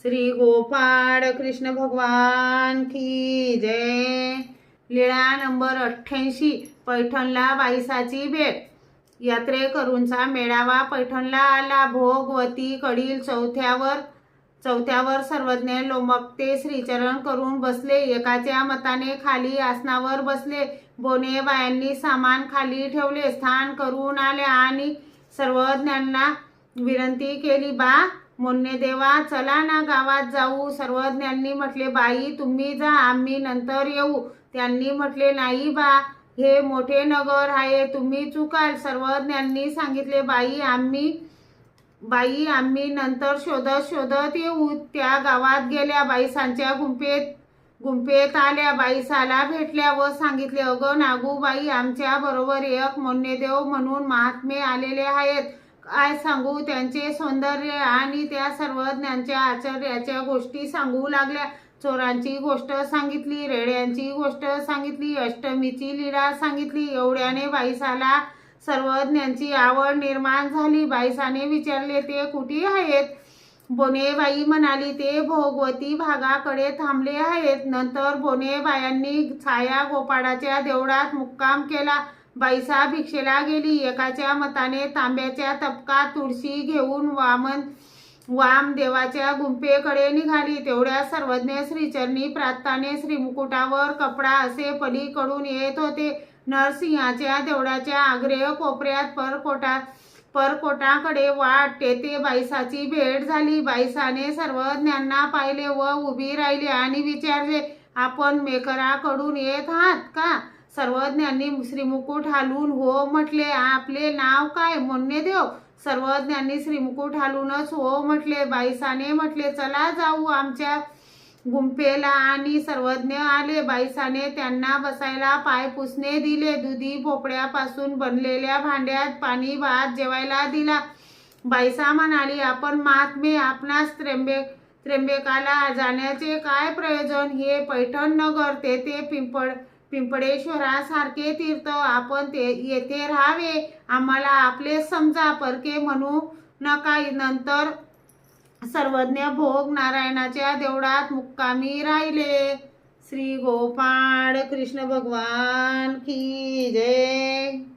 श्री गोपाळ कृष्ण भगवान की जय। लीळा नंबर 88। पैठणला बाईसाची भेट। यात्रेकरूंचा मेळावा पैठणला आला। भोगवती कडील चौथ्यावर सर्वज्ञ लोंबकते श्रीचरण करून बसले। एकाच्या मताने खाली आसनावर बसले। बोनेबायांनी सामान खाली ठेवले। स्थान करून आले आणि सर्वज्ञांना विनंती केली, बा मोन्नेदेवा चला ना गावात जाऊ। सर्वज्ञांनी म्हटले, बाई तुम्ही जा, आम्ही नंतर येऊ। त्यांनी म्हटले, नाही बा, हे मोठे नगर आहे, तुम्ही चुकाल। सर्वज्ञांनी सांगितले, बाई आम्ही नंतर शोधत येऊ। त्या गावात गेल्या। बाईसांच्या गुंफेत आल्या। बाईसाला भेटल्या व सांगितले, अगं नागूबाई, आमच्या बरोबर एक मोन्नेदेव म्हणून महात्मे आलेले आहेत। काय सांगू त्यांचे सौंदर्य। आणि त्या सर्वज्ञांच्या आश्चर्याच्या गोष्टी सांगू लागल्या। चोरांची गोष्ट सांगितली, रेड्यांची गोष्ट सांगितली, अष्टमीची लीला सांगितली। एवढ्याने बाईसाला सर्वज्ञांची आवड निर्माण झाली। बाईसाने विचारले, ते कुठे आहेत? बोनेबाई म्हणाली, ते भोगवती भागाकडे थांबले आहेत। नंतर बोनेबायांनी छाया गोपाळाच्या देवळात मुक्काम केला। बाईसा भिक्षेला गेली। एकाच्या मताने तांब्याच्या तपकात तुळशी घेऊन वामदेवाच्या गुंफेकडे निघाली। तेवढ्या सर्वज्ञ श्रीचरणी प्रार्थाने श्रीमुकुटावर कपडा असे पलीकडून येत होते। नरसिंहाच्या देवळाच्या आग्नेय कोपऱ्यात परकोटाकडे वाट, तेथे बाईसाची भेट झाली। बाईसाने सर्वज्ञांना पाहिले व उभी राहिली आणि विचारले, आपण मेकराकडून येत आहात का? सर्वज्ञांनी श्रीमुकुट हालून हो म्हटले। आपले नाव काय? मोन्नेदेव। सर्वज्ञांनी श्रीमुकुट हालूनच हो म्हटले। बाईसाने म्हटले, चला जाऊ आमच्या गुंफेला। आणि सर्वज्ञ आले। बाईसाने त्यांना बसायला पायपुसणे दिले। दुधी भोपळ्यापासून बनलेल्या भांड्यात पाणी भात जेवायला दिला। बाईसा म्हणाली, आपण महात्मे, आपणास त्र्यंबकाला जाण्याचे काय प्रयोजन? हे पैठण नगर, तेथे पिंपळेश्वरासारखे तीर्थ, आपण येथे राहावे। आम्हाला आपले समजा, परके म्हणू नका। नंतर सर्वज्ञ भोग नारायणाच्या देवळात मुक्कामी राहिले। श्री गोपाळ कृष्ण भगवान की जय।